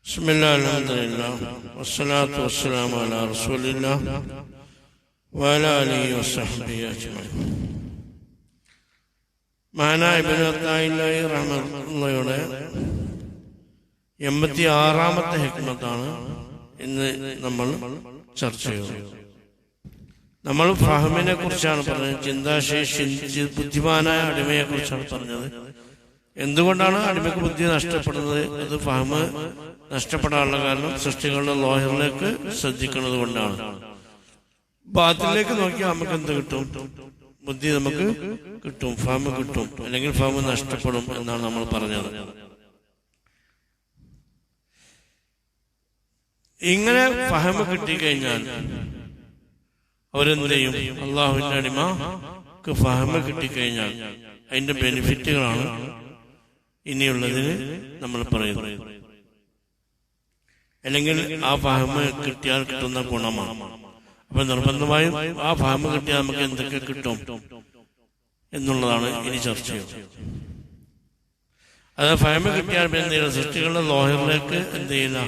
ബിസ്മില്ലാഹി അൽഹംദുലില്ലാഹ് വസ്സലാത്തു വസ്സലാമു അലാ റസൂലില്ലാഹ് വഅലാ ആലിഹി വസഹ്ബിഹി അജ്മഈൻ. മഹാനായ ഇബ്നു അത്താഇല്ലാഹി റഹ്മത്തുള്ളാഹിയുടെ 86-ാമത്തെ ഹിക്മത്താണ് ഇന്ന് നമ്മൾ ചർച്ച ചെയ്യുന്നത്. നമ്മൾ ഫഹ്മിനെ കുറിച്ചാണ് പറഞ്ഞത്, ചിന്താശേഷി ബുദ്ധിമാനായ അടിമയെ കുറിച്ചാണ് പറഞ്ഞത്. എന്തുകൊണ്ടാണ് അടിമയ്ക്ക് ബുദ്ധി നഷ്ടപ്പെടുന്നത്? അത് ഫഹ്മ് നഷ്ടപ്പെടാനുള്ള കാരണം സൃഷ്ടികളുടെ ലോഹറിലേക്ക് ശ്രദ്ധിക്കുന്നത് കൊണ്ടാണ്. ബാത്തിലേക്ക് നോക്കിയാൽ നമുക്ക് എന്ത് കിട്ടും? ബുദ്ധി നമുക്ക് കിട്ടും, ഫഹ്മ് കിട്ടും, അല്ലെങ്കിൽ ഫഹ്മ് നഷ്ടപ്പെടും എന്നാണ് നമ്മൾ പറഞ്ഞത്. ഇങ്ങനെ ഫഹ്മ് കിട്ടിക്കഴിഞ്ഞാൽ അവരെന്ത് ചെയ്യും? അള്ളാഹുവിന്റെ അടിമക്ക് ഫഹ്മ് കിട്ടിക്കഴിഞ്ഞാൽ അതിന്റെ ബെനിഫിറ്റുകളാണ് ഇനിയുള്ളതിന് നമ്മൾ പറയുന്നത്. അല്ലെങ്കിൽ ആ ഫഹ്മ് കിട്ടിയാൽ കിട്ടുന്ന ഗുണമാണ്. അപ്പൊ നിർബന്ധമായും ആ ഫഹ്മ് കിട്ടിയാൽ നമുക്ക് എന്തൊക്കെ കിട്ടും എന്നുള്ളതാണ് ഇനി ചർച്ച ചെയ്യുന്നത്. അത് ഫഹ്മ് കിട്ടിയാൽ എന്ത് ചെയ്യില്ല, സൃഷ്ടികളുടെ ലോഹറിലേക്ക് എന്ത് ചെയ്യില്ല,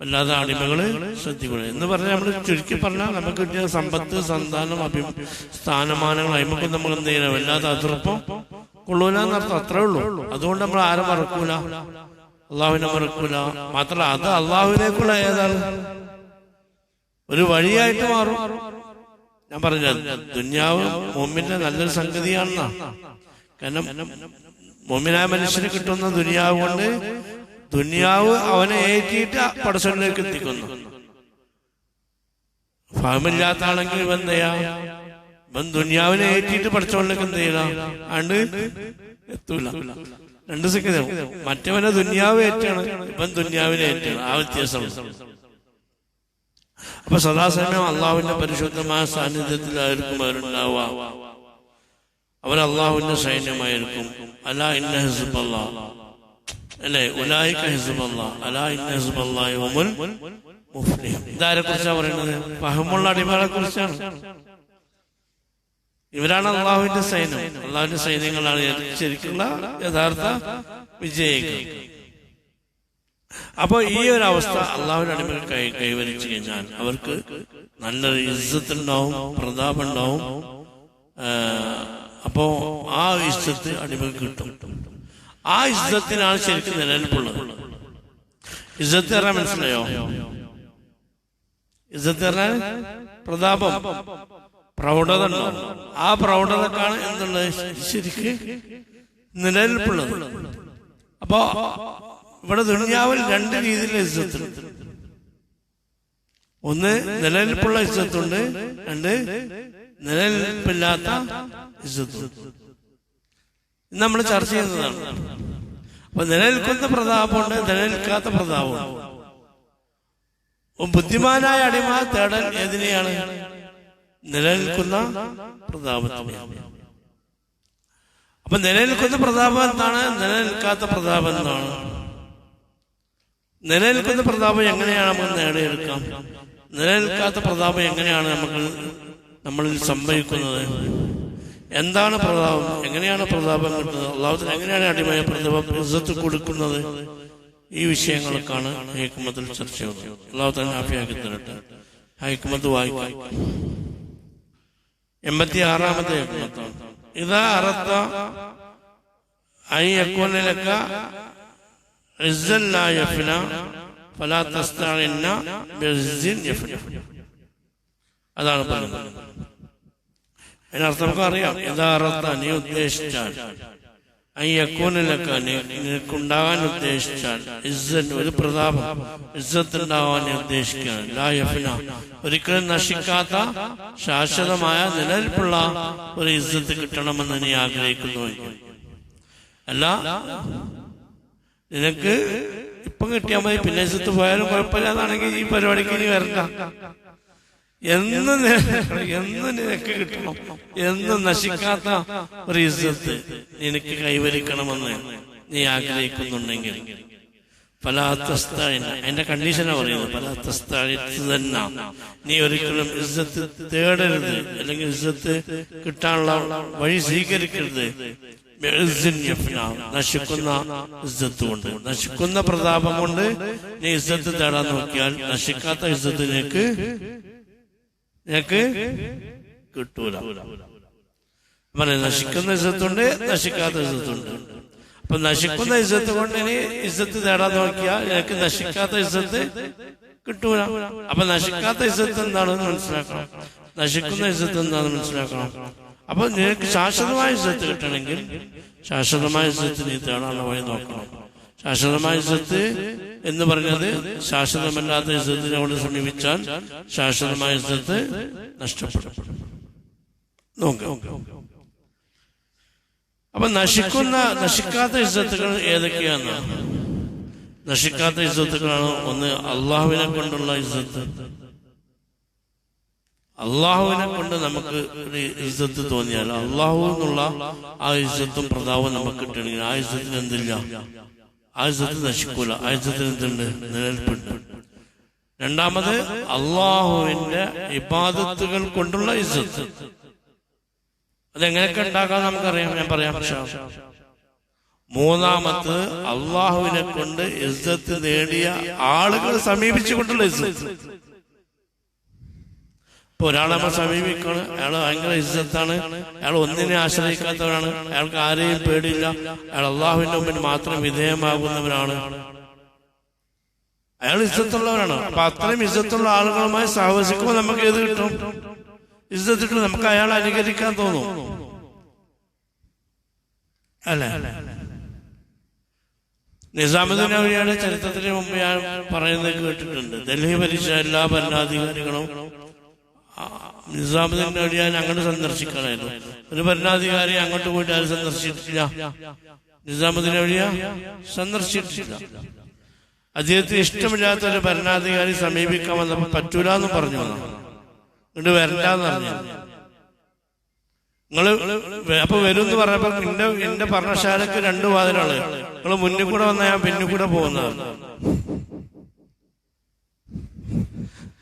അല്ലാതെ അടിമകള് ശ്രദ്ധിക്കുക എന്ന് പറഞ്ഞാൽ നമ്മൾ ചുരുക്കി പറഞ്ഞാൽ നമുക്ക് കിട്ടിയ സമ്പത്ത്, സന്താനം, സ്ഥാനമാനങ്ങൾ അയിമൊക്കെ നമ്മൾ എന്ത് ചെയ്യണം, വല്ലാതെ അതിർപ്പം കൊള്ളൂല എന്നർത്ഥം. അത്രേ ഉള്ളൂ. അതുകൊണ്ട് നമ്മൾ ആരെ മറക്കൂല? അള്ളാഹുവിനെ മറക്കൂല. മാത്രമല്ല അത് അള്ളാഹുവിനേക്കുള്ള ഏതാണ് ഒരു വഴിയായിട്ട് മാറും. ഞാൻ പറഞ്ഞ ദുന്യാവ് മോമിന്റെ നല്ലൊരു സംഗതിയാണെന്നാ. കാരണം മോമിനായ മനുഷ്യന് കിട്ടുന്ന ദുനിയാവ് കൊണ്ട് ദുനിയാവ് അവനെ ഏറ്റിയിട്ട് പടച്ചവനിലേക്ക് എത്തിക്കുന്നു. ഫഹ്മില്ലാത്ത ആണെങ്കിൽ ഇവൻ എന്ത് ചെയ്യാ? ഇവൻ ദുനിയാവിനെ ഏറ്റിയിട്ട് പടച്ചവനിലേക്ക് എന്ത് ചെയ്യല ആണ്ട് എത്തൂല. രണ്ട് സെക്കൻഡ്. മറ്റവനെ ദുനിയാവ് ഏറ്റാണ്, ഇവൻ ദുനിയാവിനെ ഏറ്റാണ്. ആ വ്യത്യാസം. അപ്പൊ സദാസമയം അള്ളാഹുവിന്റെ പരിശുദ്ധമായ സാന്നിധ്യത്തിലായിരിക്കും അവരുണ്ടാവുക. അവർ അള്ളാഹുവിന്റെ സൈന്യമായിരിക്കും. അലാ ഇന്ന ഹിസ്ബല്ലാഹ് അല്ലെ, ഉലൈക ഹിസ്ബല്ലാഹ് അലാ ഇന്ന ഹിസ്ബല്ലാഹി ഹുമുൽ മുഫ്ലിഹൂൻ. ഇതാരെ കുറിച്ചാണ് പറയുന്നത്? ഫഹ്മുള്ള അടിമകളെ കുറിച്ചാണ്. ഇവരാണ് അള്ളാഹുവിന്റെ സൈന്യം. അള്ളാഹുവിന്റെ സൈന്യങ്ങളാണ് ശരിക്കുള്ള യഥാർത്ഥ വിജയികൾ. അപ്പൊ ഈ ഒരു അവസ്ഥ അള്ളാഹുവിന്റെ അടിമകൾ കൈവരിച്ചു കഴിഞ്ഞാൽ അവർക്ക് നല്ലൊരു ഇസ്സത്ത് ഉണ്ടാവും, പ്രതാപം ഉണ്ടാവും. അപ്പോ ആ ഇസ്സത്ത് അടിമകൾ കിട്ടും. ആ ഇസ്സത്തിനാണ് ശരിക്കും നിലനിൽപ്പുള്ളത്. ഇസ്സത്ത് പറഞ്ഞാൽ മനസ്സിലായോ? ഇസ്സത്ത് പറഞ്ഞാൽ പ്രതാപം, പ്രൗഢത ഉണ്ടാവും. ആ പ്രൗഢതക്കാണ് എന്തുള്ളത് ശരിക്ക് നിലനിൽപ്പുള്ളത്. അപ്പോ ഇവിടെ ദുനിയാവിൽ രണ്ട് രീതിയിലുള്ള ഇസ്സത്തുണ്ട്. ഒന്ന് നിലനിൽപ്പുള്ള ഇസ്സത്തുണ്ട്, രണ്ട് നിലനിൽപ്പില്ലാത്ത ഇസ്സത്തുണ്ട്. നമ്മൾ ചർച്ച ചെയ്യുന്നതാണ്. അപ്പൊ നിലനിൽക്കുന്ന പ്രതാപമുണ്ട്, നിലനിൽക്കാത്ത പ്രതാപമുണ്ട്. ബുദ്ധിമാനായ അടിമ തേടൽ ഏതിനെയാണ്? നിലനിൽക്കുന്ന പ്രതാപത്തിനെയാണ്. അപ്പൊ നിലനിൽക്കുന്ന പ്രതാപം എന്താണ്? നിലനിൽക്കാത്ത പ്രതാപം എന്താണ്? നിലനിൽക്കുന്ന പ്രതാപം എങ്ങനെയാണ് നമുക്ക് നേടിയെടുക്കാം? നിലനിൽക്കാത്ത പ്രതാപം എങ്ങനെയാണ് നമ്മളിൽ സംഭവിക്കുന്നത്? എന്താണ് പ്രതാപം? എങ്ങനെയാണ് പ്രതാപം കിട്ടുന്നത്? അള്ളാഹുവിന് എങ്ങനെയാണ് അടിമയെ പ്രതാപം കൊടുക്കുന്നത്? ഈ വിഷയങ്ങൾക്കാണ് ഹിക്മത്തിൽ ചർച്ച ചെയ്യുന്നത്. അള്ളാഹു തന്നെ ആഫിയാക്കി തരട്ടെ. ഹിക്മത്ത് വായിക്കാം. 86-ാമത്തെ ഹിക്മത്താണ്. ഇദാ അറദ്ത അൻ യകൂന ലക ഇസ്സൻ ലാ യഫ്ന ഫലാ തസ്തഇന്ന ബിഇസ്സിൻ യഫ്ന. അതാണ് പറയുന്നത്. അതിനർത്ഥം നമുക്ക് അറിയാം. യഥാർത്ഥ നീ ഉദ്ദേശിച്ചാൽ, നിനക്കുണ്ടാകാൻ ഉദ്ദേശിച്ചാൽ, ഇസ്സൻ ഒരു പ്രതാപം, ഇസ്സത്ത് ഉണ്ടാവാൻ ഉദ്ദേശിക്കാൻ, ലാ യഫ്ന ഒരിക്കലും നശിക്കാത്ത ശാശ്വതമായ നിലനിൽപ്പുള്ള ഒരു ഇസ്സത്ത് കിട്ടണമെന്ന് നീ ആഗ്രഹിക്കുന്നു. അല്ല, നിനക്ക് ഇപ്പം കിട്ടിയാൽ മതി, പിന്നെ ഇസ്സത്ത് പോയാലും കുഴപ്പമില്ല എന്നാണെങ്കിൽ ഈ പരിപാടിക്ക് ഇനി വരണ്ട. എന്നും നിനക്ക് കിട്ടണം, എന്നും നശിക്കാത്ത ഒരു ഇസ്സത്ത് നിനക്ക് കൈവരിക്കണമെന്ന് നീ ആഗ്രഹിക്കുന്നുണ്ടെങ്കിൽ ഫലാത്തസ്തഇന, അതിന്റെ കണ്ടീഷനാ പറയുന്നത്. ഫലാത്തസ്തഇന, നീ ഒരിക്കലും ഇസ്സത്ത് തേടരുത്, അല്ലെങ്കിൽ ഇസ്സത്ത് കിട്ടാനുള്ള വഴി സ്വീകരിക്കരുത്. നശിക്കുന്ന ഇസ്സത്ത് കൊണ്ട്, നശിക്കുന്ന പ്രതാപം കൊണ്ട് നീ ഇസ്സത്ത് തേടാൻ നോക്കിയാൽ നശിക്കാത്ത ഇസ്സത്ത് നിനക്ക് കിട്ടൂല. നശിക്കുന്ന ഇസ്സത്തുണ്ട്, നശിക്കാത്ത ഇസ്സത്തുണ്ട്. അപ്പൊ നശിക്കുന്ന ഇസ്സത്ത് കൊണ്ട് ഇനി ഇസ്സത്ത് തേടാൻ നോക്കിയാൽ നിനക്ക് നശിക്കാത്ത ഇസ്സത്ത് കിട്ടൂല. അപ്പൊ നശിക്കാത്ത ഇസ്സത്ത് എന്താണെന്ന് മനസ്സിലാക്കണം, നശിക്കുന്ന ഇസ്സത്ത് എന്താണെന്ന് മനസ്സിലാക്കണം. അപ്പൊ നിനക്ക് ശാശ്വതമായ ഇസ്സത്ത് കിട്ടണമെങ്കിൽ ശാശ്വതമായ ഇസ്സത്ത് നീ തേടാനുള്ള വഴി നോക്കണം. ശാശ്വതമായ ഇസ്സത്ത് എന്ന് പറഞ്ഞത് ശാശ്വതമല്ലാത്ത ഇസ്സത്തിനോട് സമീപിച്ചാൽ ശാശ്വതമായ ഇസ്സത്ത് നഷ്ടപ്പെടും. നോക്കാം. അപ്പൊ നശിക്കാത്ത ഇസ്സത്തുകൾ ഏതൊക്കെയാണ്? നശിക്കാത്ത ഇസ്സത്തുകളാണ് ഒന്ന് അള്ളാഹുവിനെ കൊണ്ടുള്ള ഇസ്സത്ത്. അള്ളാഹുവിനെ കൊണ്ട് നമുക്ക് ഒരു ഇസ്സത്ത് തോന്നിയാൽ അള്ളാഹു എന്നുള്ള ആ ഇസ്സത്തും പ്രതാപവും നമുക്ക് കിട്ടണമെങ്കിൽ ആ ഇസ്സത്തിന് എന്തില്ല, ആ ഇസ്സത്ത് നശിക്കൂല. ആ ഇസ്സത്തിന് എന്തുണ്ട്? നിലനിൽപ്പുണ്ട്. രണ്ടാമത് അള്ളാഹുവിന്റെ ഇബാദത്തുകൾ കൊണ്ടുള്ള ഇസ്സത്ത്. അതെങ്ങനെയൊക്കെ ഉണ്ടാക്കാൻ നമുക്കറിയാം, ഞാൻ പറയാം. മൂന്നാമത് അള്ളാഹുവിനെ കൊണ്ട് ഇസ്സത്ത് നേടിയ ആളുകൾ സമീപിച്ചുകൊണ്ടുള്ള ഇസ്സത്ത്. ഇപ്പൊ ഒരാളെ നമ്മൾ സമീപിക്കാണ്, അയാൾ ഭയങ്കര ഇസ്സത്താണ്, അയാൾ ഒന്നിനെ ആശ്രയിക്കാത്തവരാണ്, അയാൾക്ക് ആരെയും പേടിയില്ല, അയാൾ അള്ളാഹുവിന്റെ മുമ്പിൽ മാത്രം വിധേയമാകുന്നവരാണ്, അയാൾ ഇസ്സത്തുള്ളവരാണ്. അപ്പൊ അത്രയും ഇസ്സത്തുള്ള ആളുകളുമായി സഹവസിക്കുമ്പോൾ നമുക്ക് ഏത് കിട്ടും? ഇസ്സത്ത് കിട്ടും. നമുക്ക് അയാളെ അനുകരിക്കാൻ തോന്നും, അല്ലേ? നിസാമുദ്ദീൻ ഔലിയയുടെ ചരിത്രത്തിന് മുമ്പ് ഞാൻ പറയുന്നത് കേട്ടിട്ടുണ്ട്. ഡൽഹി ഭരിച്ച എല്ലാ ഭരണാധികാരികളും നിസാമുദ്ദീൻ ഔലിയ അങ്ങോട്ട് സന്ദർശിക്കാനായിരുന്നു. ഒരു ഭരണാധികാരി അങ്ങോട്ട് പോയിട്ട് ആരും സന്ദർശിച്ചിട്ടില്ല, നിസാമുദ്ദീൻ ഔലിയ സന്ദർശിച്ചിട്ടില്ല. അദ്ദേഹത്തിന് ഇഷ്ടമില്ലാത്ത ഒരു ഭരണാധികാരി സമീപിക്കാൻ വന്നപ്പോ പറ്റൂല എന്ന് പറഞ്ഞു, ഇങ്ങോട്ട് വരണ്ടെന്ന് പറഞ്ഞു. നിങ്ങള് അപ്പൊ വരും എന്ന് പറഞ്ഞപ്പോ എന്റെ ഭരണശാലക്ക് 2 വാതിലുള്ളത്, നിങ്ങൾ മുന്നിൽ കൂടെ വന്നാൽ ഞാൻ പിന്നിൽ കൂടെ പോകുന്നതാണ്.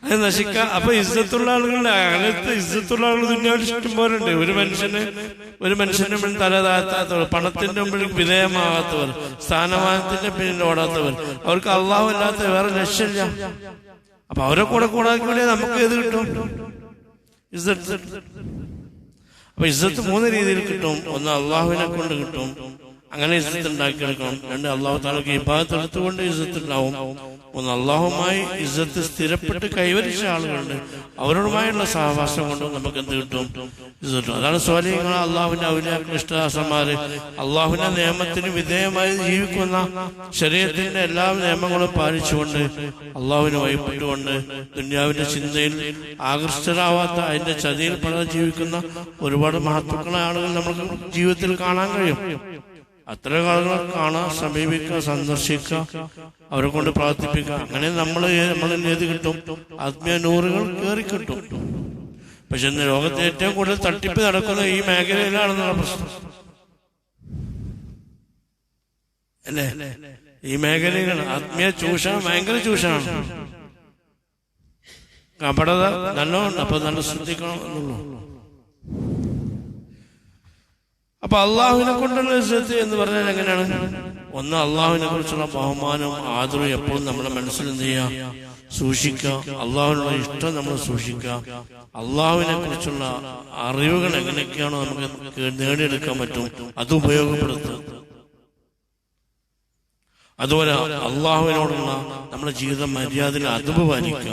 അത് നശിക്കാം. അപ്പൊ ഇസ്സത്തുള്ള ആളുകളുടെ അകലത്ത് ഇസ്സത്തുള്ള ആളുകൾ ദുനിയാവിൽ ഇഷ്ടം പോലെ ഉണ്ട്. ഒരു മനുഷ്യന്റെ മുമ്പിൽ തല താഴ്ത്താത്തവർ, പണത്തിന്റെ മുമ്പിൽ വിധേയമാകാത്തവർ, സ്ഥാനമാനത്തിന്റെ പിന്നിൽ ഓടാത്തവർ, അവർക്ക് അള്ളാഹു അല്ലാത്ത വേറെ ലക്ഷ്യമില്ല. അപ്പൊ അവരെ കൂടെ കൂടാതെ നമുക്ക് ഏത് കിട്ടും? ഇസ്സത്ത്. അപ്പൊ ഇസ്സത്ത് 3 രീതിയിൽ കിട്ടും. ഒന്ന് അള്ളാഹുവിനെ കൊണ്ട് കിട്ടും, അങ്ങനെ ഇസ്സത്ത് ഉണ്ടാക്കിയെടുക്കണം. 2 അള്ളാഹു താലക്ക് ഇബാദത്ത് എടുത്തുകൊണ്ട് ഇസ്സത്ത് ഉണ്ടാവും. 3 അള്ളാഹുമായി ഇസ്സത്ത് സ്ഥിരപ്പെട്ട് കൈവരിച്ച ആളുകളുണ്ട്, അവരോടുമായുള്ള സഹവാസം കൊണ്ട് നമുക്ക് എന്ത് കിട്ടും? ഇസ്സത്ത്. അതാണ് സ്വാലിഹീങ്ങൾ, അള്ളാഹുവിന്റെ ഔലിയാക്കൾ, ഇഷ്ടദാസന്മാര് അള്ളാഹുവിന്റെ നിയമത്തിന് വിധേയമായി ജീവിക്കുന്ന, ശരീഅത്തിന്റെ എല്ലാ നിയമങ്ങളും പാലിച്ചുകൊണ്ട് അള്ളാഹുവിനെ വഴിപ്പെട്ടുകൊണ്ട് ദുനിയാവിന്റെ ചിന്തയിൽ ആകർഷ്ടരാവാത്ത, അതിന്റെ ചതിയിൽ പല ജീവിക്കുന്ന ഒരുപാട് മഹത്വക്കളായ ആളുകൾ നമുക്ക് ജീവിതത്തിൽ കാണാൻ കഴിയും. അത്തരം ആളുകളെ കാണാൻ, സമീപിക്കുക, സന്ദർശിക്കുക, അവരെ കൊണ്ട് പ്രാർത്ഥിപ്പിക്കുക. അങ്ങനെ നമ്മൾ ഏത് കിട്ടും? ആത്മീയ നൂറുകൾ കയറി കിട്ടും. പക്ഷെ ഇന്ന് ലോകത്തെ ഏറ്റവും കൂടുതൽ തട്ടിപ്പ് നടക്കുന്ന ഈ മേഖലയിലാണെന്നുള്ള പ്രശ്നം, അല്ലേ? ഈ മേഖലയിലാണ് ആത്മീയ ചൂഷണം, ഭയങ്കര ചൂഷണമാണ്, കപടത നല്ലോണം. അപ്പൊ നല്ല ശ്രദ്ധിക്കണം എന്നുള്ളൂ. അപ്പൊ അള്ളാഹുവിനെ കൊണ്ടുള്ള ഇസ്സത്ത് എന്ന് പറഞ്ഞാൽ എങ്ങനെയാണ്? ഒന്ന്, അള്ളാഹുവിനെ കുറിച്ചുള്ള ബഹുമാനവും ആദരവും എപ്പോഴും നമ്മുടെ മനസ്സിൽ എന്ത് ചെയ്യുക? സൂക്ഷിക്കുക. അള്ളാഹുവിനുള്ള ഇഷ്ടം നമ്മൾ സൂക്ഷിക്കുക. അള്ളാഹുവിനെ കുറിച്ചുള്ള അറിവുകൾ എങ്ങനെയൊക്കെയാണോ നമുക്ക് നേടിയെടുക്കാൻ പറ്റും അത് ഉപയോഗപ്പെടുത്തുക. അതുപോലെ അള്ളാഹുവിനോടുള്ള നമ്മുടെ ജീവിത മര്യാദയിൽ അദബ് പാലിക്കുക.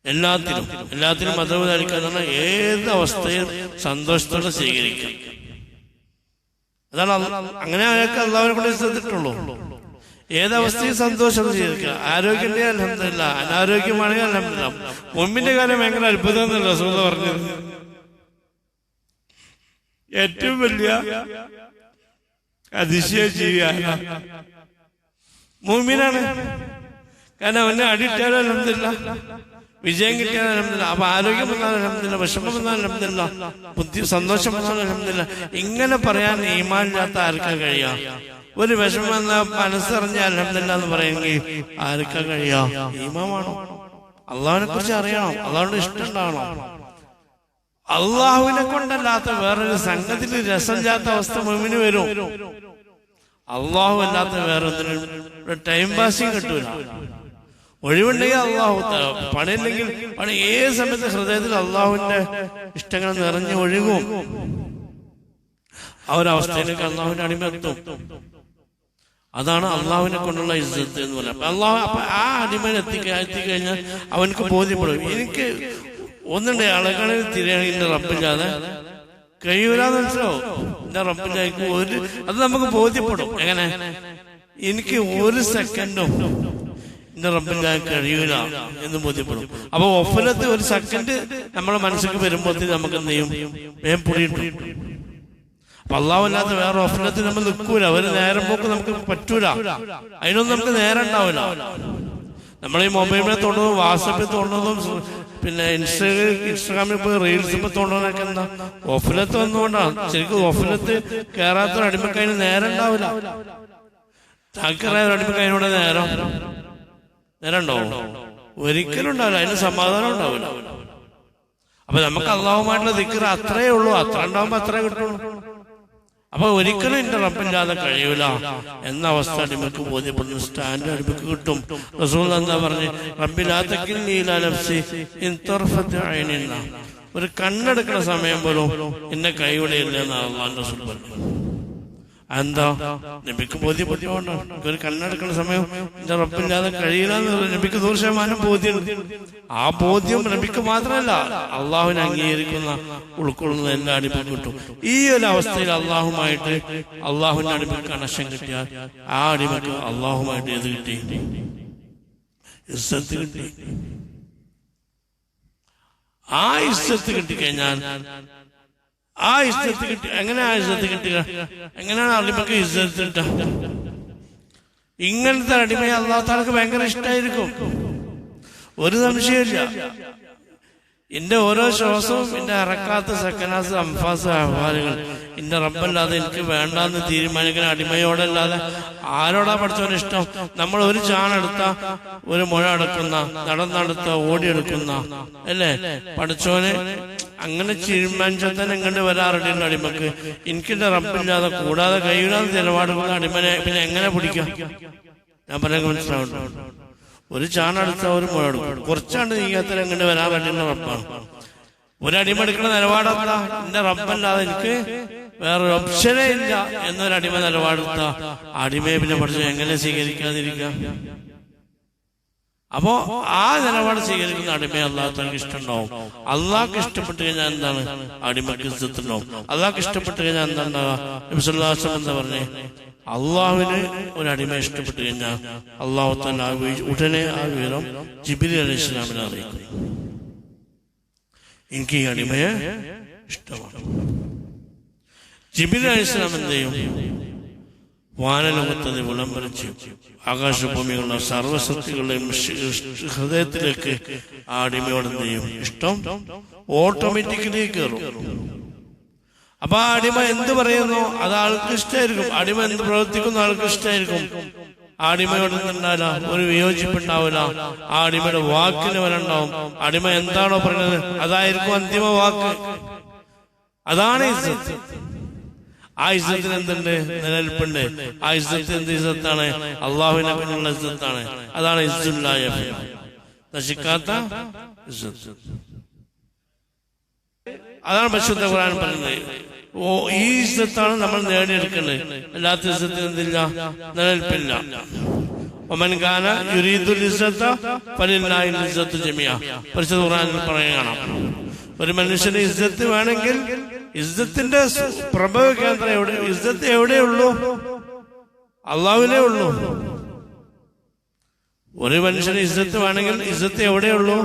എല്ലാത്തിനും അദബ് പാലിക്കുക എന്ന് പറഞ്ഞാൽ ഏത് അവസ്ഥയും സന്തോഷത്തോടെ സ്വീകരിക്കുക. അതാണ് അങ്ങനെ അയാൾക്ക് അള്ളാഹുവിനെ കൊണ്ട് ശ്രദ്ധിച്ചിട്ടുള്ളൂ. ഏതവസ്ഥയും സന്തോഷം സ്വീകരിക്കുക. ആരോഗ്യന്റെ അൽഹംദുലില്ലാ, അനാരോഗ്യമാണെങ്കിൽ അൽഹംദുലില്ലാ. മുമ്പിന്റെ കാലം ഭയങ്കര അത്ഭുതം എന്നല്ല റസൂൽ പറഞ്ഞത്. ഏറ്റവും വലിയ അതിശയ ജീവിയാണ് മുഅ്മിനാണ്. കാരണം അവനെ അടിയിട്ടാലും അൽഹംദുലില്ലാ, വിജയം കിട്ടിയാലും അൽഹംദുലില്ലാ, അപ്പൊ ആരോഗ്യം വന്നാലും അൽഹംദുലില്ലാ, വിഷമം വന്നാലും അൽഹംദുലില്ലാ, ബുദ്ധി സന്തോഷം വന്നാലും അൽഹംദുലില്ലാ. ഇങ്ങനെ പറയാൻ ഈമാനില്ലാത്ത ആർക്കാ കഴിയാ? ഒരു വിഷമം വന്ന മനസ്സറിഞ്ഞ അൽഹംദുലില്ലാ എന്ന് പറയുമെങ്കിൽ ആർക്കാ കഴിയാ? ഈമാൻ വേണം. അള്ളാഹുവിനെ കുറിച്ച് അറിയണം, അള്ളാഹുവിന്റെ ഇഷ്ടം ഉണ്ടാവണം. അള്ളാഹുവിനെ കൊണ്ടല്ലാത്ത വേറൊരു സംഘത്തിൽ രസമില്ലാത്ത അവസ്ഥ മുഴുവന് വരും. അള്ളാഹു അല്ലാത്ത വേറൊന്നിനും ടൈം പാസിങ് കിട്ടൂല. ഒഴിവുണ്ടെങ്കിൽ അള്ളാഹു, പണിയില്ലെങ്കിൽ പണി. ഏത് സമയത്ത് ഹൃദയത്തിൽ അള്ളാഹുവിന്റെ ഇഷ്ടങ്ങൾ നിറഞ്ഞ് ഒഴുകും. ആ ഒരു അവസ്ഥയിലേക്ക് അള്ളാഹുവിന്റെ അടിമയെത്തും. അതാണ് അള്ളാഹുവിനെ കൊണ്ടുള്ള ഇസ്സത്ത് എന്ന് പറയുന്നത്. അപ്പൊ ആ അടിമയിൽ എത്തിക്കഴിഞ്ഞാൽ അവനക്ക് ബോധ്യപ്പെടും, എനിക്ക് ഒന്നുണ്ട് ആളുകളിൽ തിരിയാണെങ്കിൽ എന്റെ റബ്ബില്ലാതെ കഴിയൂലെന്ന് മനസ്സിലാവും. എന്റെ റബ്ബില്ലായ്ക്ക് അത് നമുക്ക് ബോധ്യപ്പെടും. എങ്ങനെ? എനിക്ക് ഒരു സെക്കൻഡും എന്റെ റബ്ബില്ലാതെ കഴിയൂല എന്ന് ബോധ്യപ്പെടും. അപ്പൊ ഒഫലത്ത് ഒരു സെക്കൻഡ് നമ്മളെ മനസ്സിലേക്ക് വരുമ്പോഴത്തേക്ക് നമുക്ക് എന്ത് ചെയ്യും? വേഗം പൊടിയിട്ടു. അപ്പൊ അല്ലാതെ വേറെ ഒഫലത്ത് നമ്മൾ നിൽക്കൂല. ഒരു നേരം പോക്ക് നമുക്ക് പറ്റൂല. അതിനൊന്നും നമുക്ക് നേരം ഉണ്ടാവില്ല. നമ്മൾ ഈ മൊബൈലിൽ തോന്നുന്നതും വാട്സപ്പിൽ തോന്നുന്നതും പിന്നെ ഇൻസ്റ്റാഗ്രാമിൽ പോയി റീൽസ് ഇപ്പൊ തോന്നുന്നതൊക്കെ എന്താ? ഒഫലത്ത് വന്നുകൊണ്ടാണ്. ശരിക്കും ഒഫലത്ത് കയറാത്തൊരു അടിമക്കതിന് നേരം ഉണ്ടാവില്ല. താക്കറായ ഒരു അടിമക്കതിനോട് നേരം ഉണ്ടാവും? ഒരിക്കലും ഉണ്ടാവില്ല. അതിന് സമാധാനം ഉണ്ടാവില്ല. അപ്പൊ നമുക്ക് അള്ളാഹുമായിട്ടുള്ള ദിക്ർ അത്രയേ ഉള്ളൂ. അത്ര ഉണ്ടാവുമ്പോ അത്രേ കിട്ടുള്ളൂ. അപ്പൊ ഒരിക്കലും എന്റെ റബ്ബില്ലാതെ കഴിയൂല എന്ന അവസ്ഥ അടിമക്ക് ബോധ്യപ്പെടുന്ന സ്റ്റാൻഡ് അടിമക്ക് കിട്ടും. റസൂൽ എന്താ പറഞ്ഞു? ഒരു കണ്ണെടുക്കുന്ന സമയം പോലും എന്നെ കൈവിടെ ഇല്ല എന്നാണ് അള്ളാഹുവിന്റെ റസൂൽ പറഞ്ഞു. എന്താ? നബിക്ക് ബോധ്യപ്പെട്ടോണ്ടോ? ഒരു കണ്ണെടുക്കുന്ന സമയം എന്റെ റബ്ബില്ലാതെ കഴിയില്ല എന്ന് നബിക്ക് 100% ബോധ്യം. ആ ബോധ്യം നബിക്ക് മാത്രമല്ല, അള്ളാഹുവിനെ അംഗീകരിക്കുന്ന ഉൾക്കൊള്ളുന്ന എല്ലാ അടിമക്കും കിട്ടും. ഈ ഒരു അവസ്ഥയിൽ അള്ളാഹുവിന്റെ അടിമക്ക് കണക്ഷൻ കിട്ടിയാൽ ആ അടിമക്ക് അള്ളാഹുമായിട്ട് ഏത് കിട്ടി? ഇസ്സത്ത് കിട്ടി. ആ ഇസ്സത്ത് കിട്ടിക്കഴിഞ്ഞാൽ ആ ഇസ്സത്ത് കിട്ടി. എങ്ങനെയാ ഇസ്സത്ത് കിട്ടുക? എങ്ങനെയാണ് അടിമക്ക് ഇസ്സത്ത് കിട്ടുക? ഇങ്ങനത്തെ അടിമയെ അല്ലാഹു തആലക്ക് ഭയങ്കര ഇഷ്ടമായിരിക്കും. ഒരു സംശയമില്ല. എന്റെ ഓരോ ശ്വാസവും എന്റെ അറക്കാത്ത സക്കനാസ് അംഫാസ് അഹ്വാലുകൾ എന്റെ റബ്ബല്ലാതെ എനിക്ക് വേണ്ടാന്ന് തീരുമാനിക്കുന്ന അടിമയോടല്ലാതെ ആരോടാ പഠിച്ചവന് ഇഷ്ടം? നമ്മൾ ഒരു ചാണെടുത്ത, ഒരു മുഴ അടക്കുന്ന, നടന്നെടുത്ത, ഓടിയെടുക്കുന്ന അല്ലേ പഠിച്ചവന് അങ്ങനെ തീരുമാനിച്ചാൽ തന്നെ ഇങ്ങോട്ട് വരാറുണ്ട് അടിമക്ക്. എനിക്കെന്റെ റബ്ബില്ലാതെ കൂടാതെ കഴിയൂലാതെ നിലപാടുള്ള അടിമനെ പിന്നെ എങ്ങനെ പിടിക്കാം? ഞാൻ പറയാൻ മനസ്സിലാവുന്നു. ഒരു ചാണെടുത്ത, ഒരു മുഴ എടുക്കും, കുറച്ചാണ്ട് നീങ്ങാത്തൽ എങ്ങനെ വരാൻ പറ്റുന്ന റബ്ബാണ്. ഒരടിമ എടുക്കുന്ന നിലപാടെന്താ? എന്റെ റബ്ബല്ലാതെ എനിക്ക് വേറൊരു ഓപ്ഷനേ ഇല്ല എന്നൊരടിമ നിലപാടെടുത്ത അടിമയെ പിന്നെ പഠിച്ചു എങ്ങനെ സ്വീകരിക്കാതിരിക്കാം? അപ്പോ ആ നിലപാട് സ്വീകരിക്കുന്ന അടിമയെ അള്ളാഹു തആലക്ക് ഇഷ്ടമുണ്ടാവും. അള്ളാഹ്ക്ക് ഇഷ്ടപ്പെട്ട് കഴിഞ്ഞാൽ എന്താണ്? അടിമക്ക് ഇസ്സത്തുണ്ടാവും. അള്ളാഹ്ക്ക് ഇഷ്ടപ്പെട്ട് കഴിഞ്ഞാൽ എന്താ ഉണ്ടാവുക? നബി സല്ലല്ലാഹു അലൈഹി വസല്ലം എന്താ പറഞ്ഞേ? അള്ളാഹുവിന് ഒരു അടിമ ഇഷ്ടപ്പെട്ട് കഴിഞ്ഞാൽ അള്ളാഹു തആല ഉടനെ ആ വിവരം ജിബ്രീൽ അലൈഹിസ്സലാമിനെ അറിയിക്കും. എനിക്ക് ഈ അടിമയെ ഇഷ്ടമാണ്. ജിബ്രീൽ അലൈഹിസ്സലാം എന്ത് ചെയ്യും? വാനലോകത്തത് വിളംബരം ചെയ്യും. ആകാശഭൂമികളുടെ സർവസൃഷ്ടികളുടെയും ഹൃദയത്തിലേക്ക് ആ അടിമയോട് എന്ത് ചെയ്യും? ഇഷ്ടം ഓട്ടോമാറ്റിക്കലി കയറും. അപ്പൊ ആ അടിമ എന്ത് പറയുന്നു അത് ആൾക്ക് ഇഷ്ടമായിരിക്കും. അടിമ എന്ത് പ്രവർത്തിക്കുന്ന ആൾക്ക് ഇഷ്ടമായിരിക്കും. ആ അടിമയോട് എന്തുണ്ടാവില്ല? ഒരു വിയോജിപ്പുണ്ടാവില്ല. ആ അടിമയുടെ വാക്കിന് വരണ്ടാവും. അടിമ എന്താണോ പറയുന്നത് അതായിരിക്കും അന്തിമ വാക്ക്. അതാണ് ഇസ്സത്ത്. ആ ഇസ്സത്തിന് എന്തുണ്ട്? നിലനിൽപ്പുണ്ട്. ആ ഇസ്സത്ത് എന്ത് ഇസ്സത്താണ്? അള്ളാഹുവിനെ കൊണ്ടുള്ള ഇസ്സത്താണ്. അതാണ് ഇസ്സുല്ലാഹി, നശിക്കാത്ത ഇസ്സത്ത്. അതാണ് പരിശുദ്ധ ഖുർആൻ പറയുന്നത്. ഈ ഇസ്സത്താണ് നമ്മൾ നേടിയെടുക്കേണ്ടത്. അല്ലാത്ത ഇസ്സത്തിന് എന്തില്ല? നിലനിൽപ്പില്ല. വമൻ കാന യുരീദുൽ ഇസ്സത ഫലില്ലാഹിൽ ഇസ്സത്തു ജമിഅ. പരിശുദ്ധ ഖുർആനിൽ പറയുകയാണ്, ഒരു മനുഷ്യന് ഇസ്സത്ത് വേണമെങ്കിൽ ഇസ്സത്തിന്റെ പ്രഭവ കേന്ദ്രം എവിടെ? ഇസ്സത്ത് എവിടെയുള്ളൂ? അള്ളാഹുവിലേ ഉള്ളൂ. ഒരു മനുഷ്യന് ഇസ്സത്ത് വേണമെങ്കിൽ ഇസ്സത്ത് എവിടെയുള്ളൂ?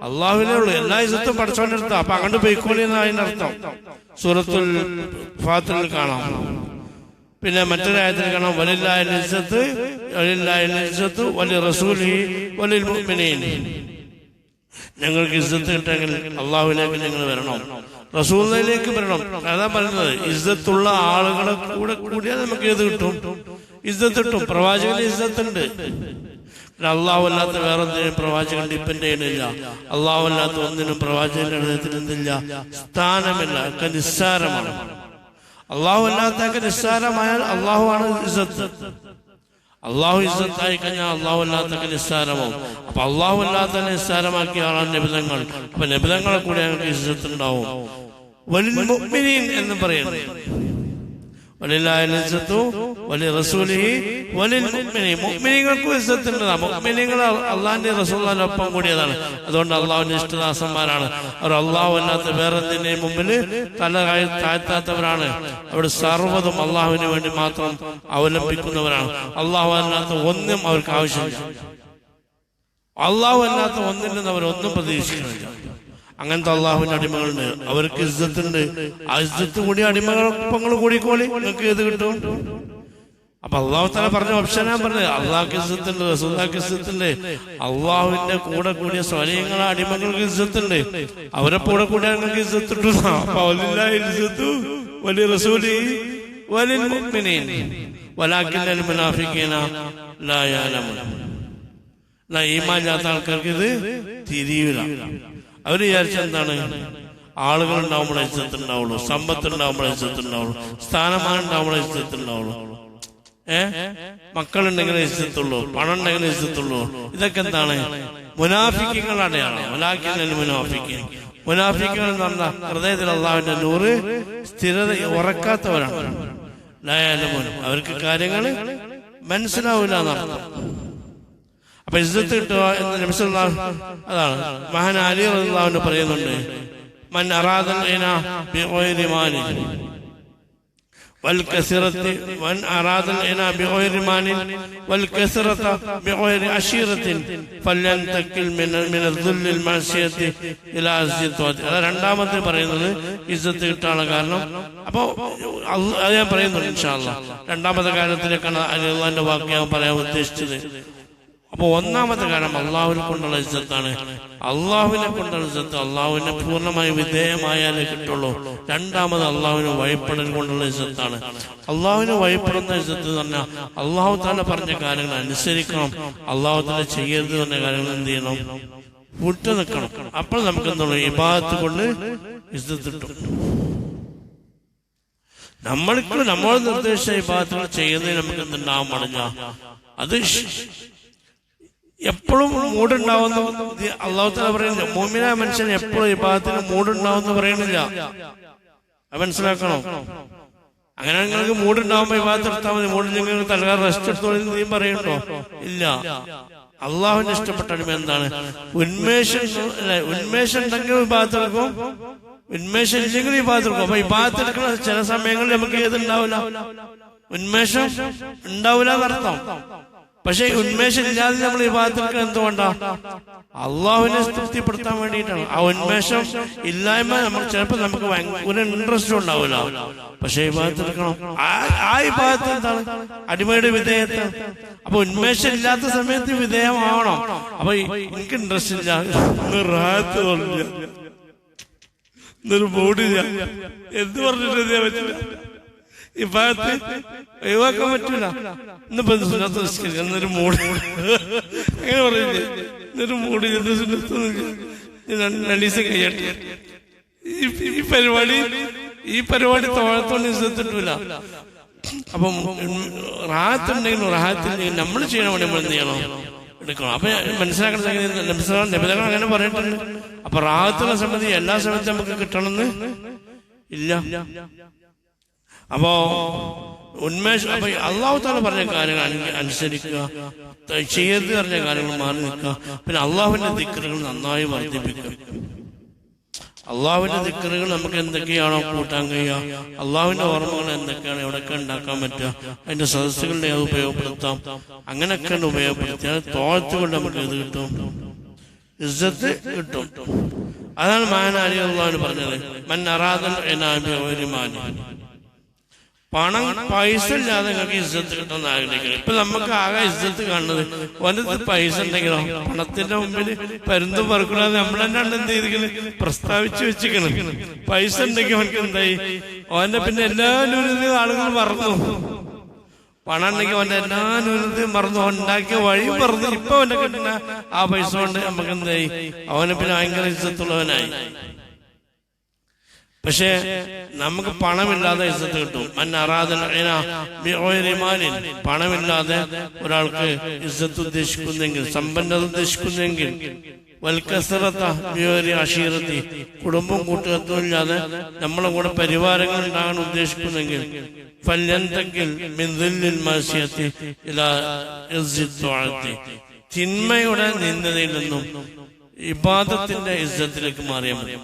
അള്ളാഹുവിലേ ഉള്ളൂ. എല്ലാ ഇസ്സത്തും പഠിച്ചോന്റെ അടുത്ത്. അപ്പൊ അങ്ങോട്ട് പോയിക്കോളി എന്നാണ് അതിന്റെ അർത്ഥം. സൂറത്തുൽ ഫാത്തിറിൽ കാണാം. പിന്നെ മറ്റൊരു ആയത്തിൽ കാണാം, വലില്ലാഹിൽ ഇസ്സത്ത് വലിറസൂലിഹി വലിൽ മുഅ്മിനീൻ. ഞങ്ങൾക്ക് ഇസ്സത്ത് കിട്ടണമെങ്കിൽ അള്ളാഹുവിലേക്ക് ഞങ്ങൾ വരണം, റസൂലിലേക്ക് വരണം. അതാ പറയുന്നത്, ഇസ്സത്തുള്ള ആളുകളെ കൂടെ കൂടിയാൽ നമുക്ക് ഏത് കിട്ടും? ഇസ്സത്ത് കിട്ടും. പ്രവാചകന് ഇസ്സത്തുണ്ട്. അള്ളാഹു അല്ലാത്ത വേറെ എന്തിനും പ്രവാചകൻ ഡിപ്പെൻഡ് ചെയ്യണില്ല. അള്ളാഹു അല്ലാത്ത ഒന്നിനും പ്രവാചകന്റെ ഹൃദയത്തിൽ എന്തില്ല, സ്ഥാനമില്ല, ഒക്കെ നിസ്സാരമാണ്. അള്ളാഹു അല്ലാത്തൊക്കെ നിസ്സാരമായാൽ അള്ളാഹു ആണ് ഇസ്സത്ത്. അള്ളാഹു ഇസ്സത്തായി കഴിഞ്ഞാൽ അള്ളാഹു അല്ലാത്തൊക്കെ നിസ്സാരമാവും. അപ്പൊ അള്ളാഹു അല്ലാത്ത നിസ്സാരമാക്കിയ ആളാണ് നബിതങ്ങൾ. അപ്പൊ നബിതങ്ങളെ കൂടെ ഞങ്ങൾക്ക് ഇസ്സത്ത് ഉണ്ടാവും. വലിൽ മുഅ്മിനീൻ എന്ന് പറയുന്നത് മുഅ്മിനീങ്ങൾക്കും ഇസ്സത്തുണ്ട്. മുഅ്മിനീങ്ങൾ അള്ളാഹിന്റെ റസൂലിനൊപ്പം കൂടിയതാണ്. അതുകൊണ്ട് അള്ളാഹുവിന്റെ ഇഷ്ടദാസന്മാരാണ് അവർ. അള്ളാഹു അല്ലാത്ത വേറെന്തിന്റെയും മുമ്പിൽ തല താഴ്ത്താത്തവരാണ്. അവിടെ സർവ്വതും അള്ളാഹുവിന് വേണ്ടി മാത്രം അവലംബിക്കുന്നവരാണ്. അള്ളാഹു അല്ലാത്ത ഒന്നും അവർക്ക് ആവശ്യമില്ല. അള്ളാഹു അല്ലാത്ത ഒന്നിൽ നിന്ന് അവരൊന്നും പ്രതീക്ഷിക്കുന്നില്ല. അങ്ങനത്തെ അള്ളാഹുവിന്റെ അടിമകളുണ്ട്, അവർക്ക് ഇസ്സത്തുണ്ട്. ആ ഇസ്സത്ത് കൂടി അടിമകളൊപ്പങ്ങൾ കൂടിക്കോളി, നിങ്ങൾക്ക് ഏത് കിട്ടും? അപ്പൊ അള്ളാഹു തആല പറഞ്ഞ ഓപ്ഷനാ പറഞ്ഞത്. അള്ളാഹ്ക്ക് ഇസ്സത്തുണ്ട്, റസൂലുള്ളാഹിക്ക് ഇസ്സത്തുണ്ട്. അള്ളാഹുവിന്റെ കൂടെ കൂടിയ സ്വലീങ്ങളെ അടിമകൾക്ക് ഇസ്സത്തുണ്ട്. അവരെ കൂടെ കൂടിയ നിങ്ങൾക്ക് ഇസ്സത്തുണ്ട്. അപ്പൊ വലില്ലാഹിൽ ഇസ്സത്തു വലി റസൂലിഹി വലിൽ മുഅ്മിനീൻ വലാകിന്നൽ മുനാഫിഖീന ലാ യഅലമൂൻ. ഈമാൻ ഇല്ലാത്ത ആൾക്കാർക്ക് ഇത് തിരിയില്ല. അവര് വിചാരിച്ചെന്താണ്, ആളുകൾ ഉണ്ടാവുമ്പോഴേ ഇസ്സത്തുണ്ടാവുള്ളൂ, സമ്പത്ത് ഉണ്ടാവുമ്പോഴേ ഇസ്സത്തുണ്ടാവുള്ളൂ, സ്ഥാനമാനം ഉണ്ടാവുമ്പോഴേ ഇസ്സത്തുണ്ടാവുള്ളൂ, മക്കളുണ്ടെങ്കിലേ ഇസ്സത്തുള്ളൂ, പണം ഉണ്ടെങ്കിലേ ഇസ്സത്തുള്ളൂ. ഇതൊക്കെ എന്താണ്? മുനാഫിക്കുകളുടെ അടയാളം. വലാകിന്നൽ മുനാഫിഖീൻ. മുനാഫിക്കുകൾ എന്ന് പറഞ്ഞാൽ ഹൃദയത്തിൽ അള്ളാഹുവിന്റെ നൂറ് സ്ഥിരത ഉറക്കാത്തവരാണ്. ലാ യഅലമൂൻ. അവർക്ക് കാര്യങ്ങൾ മനസ്സിലാവില്ല എന്നർത്ഥം. അപ്പൊ ഇസ്സത്ത് കിട്ടുക എന്ന് നബി സല്ലല്ലാഹു അതാണ് മഹാൻ അലി റളിയല്ലാഹു അൻഹു പറയുന്നുണ്ട്, മൻ അറാദൽ ഗിനാ ബിഗൈരി മാലിൻ والكثرة وأن أراد الغنى بغير مال والكثرة بغير عشيرة فلينتقل من الذل المعصية إلى عز الطاعة. അത് രണ്ടാമത്തെ പറയുന്നത് ഇസ്സത്ത് കിട്ടാനുള്ള കാരണം. അപ്പോൾ അത് ഞാൻ പറയുന്നുണ്ട് ഇൻഷാ അല്ലാഹ്. രണ്ടാമത്തെ കാര്യത്തിലേക്കാണ് അല്ലാഹുവിന്റെ വാക്ക് ഞാൻ പറയാൻ ഉദ്ദേശിച്ചത്. അപ്പൊ ഒന്നാമത്തെ കാര്യം അള്ളാഹുവിനെ കൊണ്ടുള്ള ഇസ്സത്താണ്. അള്ളാഹുവിനെ കൊണ്ടുള്ള ഇസ്സത്ത് അള്ളാഹുവിനെ പൂർണ്ണമായി വിധേയമായാലേ കിട്ടുള്ളൂ. രണ്ടാമത് അള്ളാഹുവിനെ വഴിപ്പെടൽ കൊണ്ടുള്ള ഇസ്സത്താണ്. അള്ളാഹുവിനെ വഴിപ്പെടുന്ന ഇസ്സത്ത് എന്ന് പറഞ്ഞാൽ അള്ളാഹു തആല പറഞ്ഞ കാര്യങ്ങൾ അനുസരിക്കണം. അള്ളാഹു തആല ചെയ്യരുത് പറഞ്ഞ കാര്യങ്ങൾ എന്ത് ചെയ്യണം? വിട്ടു നിൽക്കണം. അപ്പോൾ നമുക്ക് എന്തുള്ളൂ? ഇബാദത്ത് കൊണ്ട് ഇസ്സത്ത് കിട്ടും. നമ്മൾക്ക് നമ്മൾ നിർദ്ദേശിച്ച ഇബാദത്തുകൾ ചെയ്യുന്നതിന് നമുക്ക് എന്തുണ്ടാവാൻ പാടില്ല, അത് എപ്പോഴും മൂടുണ്ടാവുന്ന അള്ളാഹു തആല പറയുന്നില്ല. മുഅ്മിനായ മനുഷ്യൻ എപ്പോഴും ഇബാദത്തിന് മൂടുണ്ടാവുമെന്ന് പറയുന്നില്ല. അത് മനസ്സിലാക്കണം. അങ്ങനെ നിങ്ങൾക്ക് മൂടുണ്ടാവുമ്പോ ഇബാദത്ത് എടുത്താൽ മതി. മൂടില്ലെങ്കിൽ തൽക്കാലം റെസ്റ്റ് എടുത്തോളൂ നീ പറയണ്ടോ? ഇല്ല. അള്ളാഹുവിന് ഇഷ്ടപ്പെട്ട അടിമ എന്താണ്? ഉന്മേഷം ഉണ്ടെങ്കിൽ ഇബാദത്ത് എടുക്കും, ഉന്മേഷം ഇല്ലെങ്കിൽ ഇബാദത്ത് എടുക്കും. അപ്പൊ ഇബാദത്ത് എടുക്കുന്ന ചില സമയങ്ങളിൽ നമുക്ക് ഏതുണ്ടാവില്ല, ഉന്മേഷം ഉണ്ടാവില്ല എന്നർത്ഥം. പക്ഷെ ഉന്മേഷം ഇല്ലാതെ നമ്മൾ ഇബാദത്ത് എന്തുകൊണ്ടാ? അള്ളാഹുവിനെ തൃപ്തിപ്പെടുത്താൻ വേണ്ടിയിട്ടാണ്. ആ ഉന്മേഷം ഇല്ലായ്മ ചിലപ്പോൾ നമുക്ക് ഒരു ഇൻട്രസ്റ്റ് ഉണ്ടാവില്ല. പക്ഷെ ഇബാദത്ത് എടുക്കണം. ആ ഇബാദത്ത് എന്താണ്? അടിമയുടെ വിധേയത്വം. അപ്പൊ ഉന്മേഷം ഇല്ലാത്ത സമയത്ത് വിധേയമാവണം. അപ്പൊ എനിക്ക് ഇൻട്രസ്റ്റ് ഇല്ല, റാഹത്ത് തോന്നില്ല, ഇന്നൊരു മൂടില്ല, എന്ത് പറഞ്ഞിട്ട് പറ്റില്ല, ഇബാദത്ത് ഒഴിവാക്കാൻ പറ്റൂല. ഇന്നിപ്പോ സുന്നത്ത് നിസ്കരിക്കുക, എന്നൊരു മൂടി അങ്ങനെ പറയില്ലേ, ഇന്നൊരു മൂടി രണ്ടു ദിവസം കഴിയട്ടെ. ഈ പരിപാടി തോഴത്തോണ്ട് ഇസ്സത്തിട്ടില്ല. അപ്പം റാഹത്തുണ്ടെങ്കിലും റാഹത്തില്ലെങ്കിൽ നമ്മൾ ചെയ്യണ വേണ്ടി നമ്മൾ എന്ത് ചെയ്യണം? എടുക്കണം. അപ്പൊ മനസ്സിലാക്കണം, നിബന്ധനകൾ അങ്ങനെ പറഞ്ഞിട്ടുണ്ട്. അപ്പൊ റാഹത്തിനെ സംബന്ധിച്ച് എല്ലാ സമയത്തും നമുക്ക് കിട്ടണമെന്ന് ഇല്ല. അപ്പോ ഉന്മേഷം. അപ്പൊ അള്ളാഹു തആല പറഞ്ഞ കാര്യങ്ങൾ അനുസരിക്കുക, ചെയ്യരുത് പറഞ്ഞ കാര്യങ്ങൾ മാറി നിൽക്കുക. പിന്നെ അള്ളാഹുവിന്റെ ദിക്റുകൾ നന്നായി വർദ്ധിപ്പിക്കുക. അള്ളാഹുവിന്റെ ദിക്റുകൾ നമുക്ക് എന്തൊക്കെയാണോ കൂട്ടാൻ കഴിയുക, അള്ളാഹുവിന്റെ ഓർമ്മകൾ എന്തൊക്കെയാണ് എവിടെയൊക്കെ ഉണ്ടാക്കാൻ പറ്റുക, അതിന്റെ സദസ്സുകളുടെ അത് ഉപയോഗപ്പെടുത്താം. അങ്ങനെയൊക്കെ ഉപയോഗപ്പെടുത്തിയാൽ തോഴത്ത് കൊണ്ട് നമുക്ക് ഇത് കിട്ടും, ഇസ്സത്ത് കിട്ടും. അതാണ് മഹാൻ അലി അള്ളാഹു പറഞ്ഞത്, മൻ അറാദൽ ഗിനാ ബിഗൈരി മാലി. പണം പൈസ ഇല്ലാതെ നിങ്ങൾക്ക് ഇസ്സത്ത് കിട്ടുന്ന ആഗ്രഹിക്കണം. ഇപ്പൊ നമുക്ക് ആകെ ഇസ്സത്ത് കാണുന്നത് വലുത് പൈസ ഉണ്ടെങ്കിലോ, പണത്തിന്റെ മുമ്പിൽ പരുന്തും പറക്കൂടാതെ നമ്മൾ തന്നെ എന്ത് ചെയ്തിരിക്കുന്നത് പ്രസ്താവിച്ചു വെച്ചിരിക്കണം. പൈസ ഉണ്ടെങ്കിൽ അവർക്ക് എന്തായി, അവന്റെ പിന്നെ എല്ലാ ആളുകളും മറന്നു. പണം ഉണ്ടെങ്കിൽ അവന്റെ എല്ലാ ന്യൂനതയും മറന്നു, ഉണ്ടാക്കിയ വഴി മറന്നു. ഇപ്പൊ അവന്റെ കിട്ടുന്ന ആ പൈസ കൊണ്ട് നമുക്ക് എന്തായി, അവനെ പിന്നെ ഭയങ്കര ഇസ്സത്തുള്ളവനായി. പക്ഷെ നമുക്ക് പണമില്ലാതെ ഇസ്സത്ത് കിട്ടും. പണമില്ലാതെ ഒരാൾക്ക് ഇസ്സത്ത് ഉദ്ദേശിക്കുന്നെങ്കിൽ, സമ്പന്നത ഉദ്ദേശിക്കുന്നെങ്കിൽ, അഷീറത്തി കുടുംബം കൂട്ടുകത്തും ഇല്ലാതെ നമ്മളെ കൂടെ പരിവാരങ്ങൾ ഉണ്ടാകാൻ ഉദ്ദേശിക്കുന്നെങ്കിൽ, തിന്മയുടെ നിന്ദതയിൽ നിന്നും ഇബാദത്തിന്റെ ഇസ്സത്തിലേക്ക് മാറിയാൽ മതി.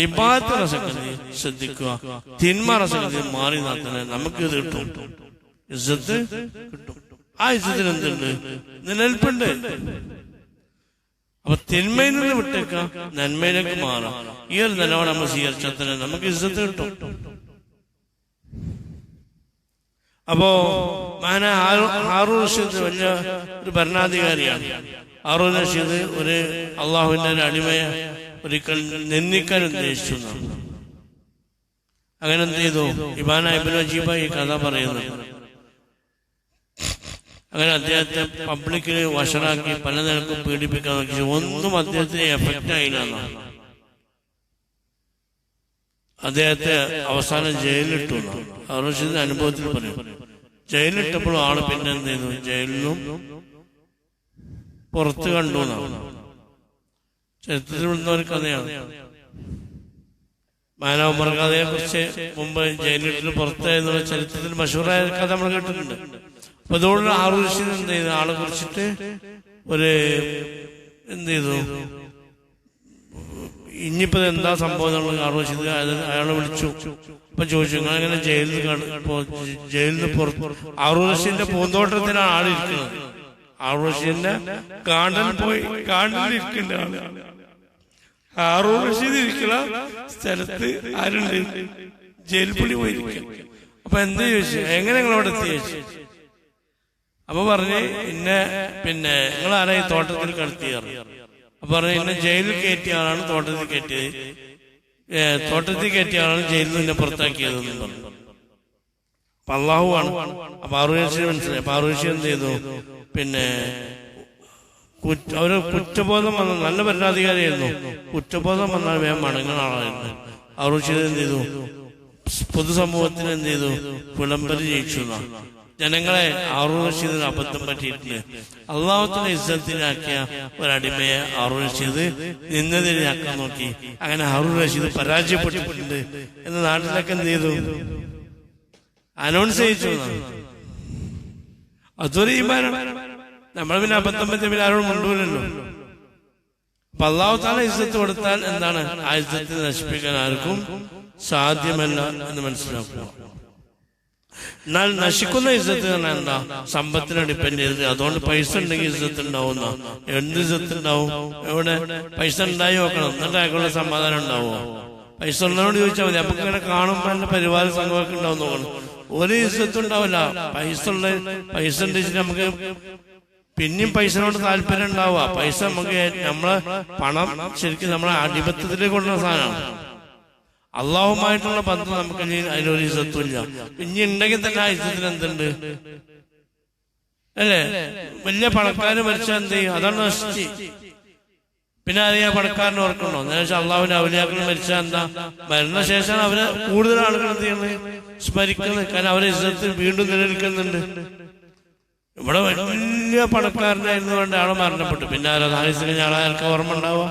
ഇബാദത്ത് റസകതി ശ്രദ്ധിക്കുക, തിന്മ റസകതി മാറി നടത്തുന്നത് നമുക്ക് ഇത് കിട്ടും, ഇസ്സത്ത് കിട്ടും. ആ ഇസ്സത്തിന് എന്തുണ്ട്? നിലനിൽപ്പുണ്ട്. അപ്പൊ തിന്മയിൽ നിന്ന് വിട്ടേക്കാം, നന്മയിലേക്ക് മാറാം. ഈ ഒരു നിലപാട് നമ്മൾ സ്വീകരിച്ചാൽ തന്നെ നമുക്ക് ഇസ്സത്ത് കിട്ടും. അപ്പോ ഹാറൂൻ റഷീദ് വലിയ ഒരു ഭരണാധികാരിയാണ്. ഹാറൂൻ റഷീദ് ഒരു അള്ളാഹുവിന്റെ ഒരു അടിമയെ ഒരിക്കൽ നിന്ദിക്കാൻ ഉദ്ദേശിച്ചു. അങ്ങനെ എന്ത് ചെയ്തു? ഇബാന ഇബ്നു അജീബ ഈ കഥ പറയുന്നു. അങ്ങനെ അദ്ദേഹത്തെ പബ്ലിക്കിന് വഷളാക്കി പല നിലക്കും പീഡിപ്പിക്കാൻ നോക്കി. ഒന്നും അദ്ദേഹത്തിന് എഫക്റ്റ് ആയില്ല. അദ്ദേഹത്തെ അവസാനം ജയിലിലിട്ടു. റഷീദിന്റെ അനുഭവത്തിൽ പറയും, ജയിലിലിട്ടപ്പോഴും ആള് പിന്നെ എന്ത് ചെയ്തു? ജയിലിനും പുറത്ത് കണ്ടു. ചരിത്രത്തിൽ വിടുന്ന ഒരു കഥയാണ്. മാനവ കഥയെ കുറിച്ച് മുമ്പ് ജയിലിട്ട് പുറത്തായെന്നുള്ള ചരിത്രത്തിൽ മഷൂറായ കഥ നമ്മൾ കേട്ടിട്ടുണ്ട്. അപ്പൊ അതുകൊണ്ട് ഹാറൂൻ റഷീദ് എന്ത് ചെയ്തു? ആളെ കുറിച്ചിട്ട് ഒരു എന്ത് ചെയ്തു? ഇനിയിപ്പോ എന്താ സംഭവം എന്നുള്ളത് ഹാറൂൻ റഷീദ് അയാളെ വിളിച്ചു. അപ്പൊ ചോദിച്ചു, അങ്ങനെ ജയിലിന് പുറത്ത് ഹാറൂൻ റഷീദിന്റെ പൂന്തോട്ടത്തിലാണ് ആളിരിക്കുന്നത്. ഹാറൂൻ റഷീദിന്റെ കാണ്ടിലിരിക്കേണ്ട ആള് ഹാറൂൻ റഷീദ് ഇരിക്കുന്ന സ്ഥലത്ത് ആരുണ്ട്? ജയിൽ പുള്ളി പോയിരിക്കും. അപ്പൊ എന്ത് ചോദിച്ചു? എങ്ങനെ നിങ്ങളവിടെ എത്തി ചോദിച്ചു. അപ്പൊ പറഞ്ഞ് പിന്നെ നിങ്ങൾ ആരാ ഈ തോട്ടത്തിൽ കടത്തിയാറ്? അപ്പൊ പറഞ്ഞു, ഇന്നെ ജയിലിൽ കയറ്റിയ ആളാണ് തോട്ടത്തിൽ കയറ്റിയത്, തോട്ടത്തിൽ കയറ്റിയ ആളാണ് ജയിലിൽ നിന്ന് പുറത്താക്കിയതെന്ന് പറഞ്ഞു. അപ്പൊ അള്ളാഹു ആണ്. അപ്പൊ ഹാറൂൻ റഷീദ് മനസ്സിലായി. അപ്പൊ ഹാറൂൻ റഷീദ് എന്ത് ചെയ്തു? പിന്നെ അവര് കുറ്റബോധം വന്ന നല്ല ഭരണാധികാരിയായിരുന്നു. കുറ്റബോധം വന്നാൽ വേഗം മടങ്ങുന്ന ആളായിരുന്നു. ഹാറൂൻ റഷീദ് എന്ത് ചെയ്തു? പൊതുസമൂഹത്തിന് എന്ത് ചെയ്തു? വിളംബരം ചെയ്യിച്ചു. ജനങ്ങളെ ഹാറൂൻ റഷീദിന് അബദ്ധം പറ്റിയിട്ടുണ്ട്. അള്ളാഹുവിന്റെ ഇസ്സത്തിനാക്കിയ ഒരടിമയെ ഹാറൂൻ റഷീദ് നിന്നതിനാക്കാൻ നോക്കി. അങ്ങനെ ഹാറൂൻ റഷീദ് പരാജയപ്പെട്ടിട്ടുണ്ട് എന്ന് നാട്ടിലൊക്കെ എന്ത് ചെയ്തു? അനൗൺസ് ചെയ്യിച്ചു. അതൊരു ഈമാനാണ്. നമ്മൾ പിന്നെ അബദ്ധം പറ്റി പിന്നെ ആരോടും കൊണ്ടുപോലല്ലോ. അപ്പൊ അള്ളാഹു താല ഇസ്സത്ത് കൊടുത്താൽ എന്താണ്? ആ ഇസ്സത്ത് നശിപ്പിക്കാൻ ആർക്കും സാധ്യമല്ല എന്ന് മനസ്സിലാക്കുക. എന്നാൽ നശിക്കുന്ന ഇസ്സത്ത് പറഞ്ഞാൽ എന്താ? സമ്പത്തിനെ ഡിപ്പെൻഡ് ചെയ്ത്. അതുകൊണ്ട് പൈസ ഉണ്ടെങ്കിൽ ഇസ്സത്ത് ഉണ്ടാവുന്ന. എന്ത് ഇസ്സത്ത് ഉണ്ടാവും? എവിടെ പൈസ ഉണ്ടായി നോക്കണം, എന്നിട്ട് അയാൾക്കുള്ള സമാധാനം ഉണ്ടാവുമോ? പൈസ ഉള്ളതോട് ചോദിച്ചാൽ മതി. അപ്പൊ ഇങ്ങനെ കാണുമ്പോ എന്റെ പരിവാര സംഘമൊക്കെ ഉണ്ടാവും നോക്കണം. ഒരു ഇസ്സത്തും ഉണ്ടാവില്ല. പൈസ ഉണ്ടെങ്കിൽ നമുക്ക് പിന്നെയും പൈസനോട് താല്പര്യം ഉണ്ടാവുക. പൈസ നമുക്ക് നമ്മളെ പണം ശരിക്കും നമ്മളെ ആധിപത്യത്തിലേക്ക് കൊണ്ടുവരുന്ന സാധനമാണ്. അള്ളാഹുമായിട്ടുള്ള ബന്ധം നമുക്ക് അതിലൊരു ഇസ്സത്തും ഇല്ല. ഇനി ഉണ്ടെങ്കിൽ തന്നെ ആ ഇസ്സത്തിന് എന്തുണ്ട്? അല്ലേ? വലിയ പണക്കാര് മരിച്ചാൽ എന്ത് ചെയ്യും? അതാണ് നശിച്ച്. പിന്നെ അറിയാം പണക്കാരനെ ഓർക്കണോ? എന്ന് വെച്ചാൽ അള്ളാഹുവിന്റെ ഔലിയാക്കൾ മരിച്ചാൽ എന്താ? മരണശേഷമാണ് അവരെ കൂടുതൽ ആളുകൾ എന്ത് ചെയ്യുന്നത്? സ്മരിക്കുന്നത്. കാരണം അവരെ ഇസ്സത്തിൽ വീണ്ടും നിലനിൽക്കുന്നുണ്ട്. ഇവിടെ വലിയ പണക്കാരനായിരുന്നു കൊണ്ട് ആളെ മരണപ്പെട്ടു. പിന്നെ ആരാധന ആൾക്ക് ഓർമ്മ ഉണ്ടാവുക?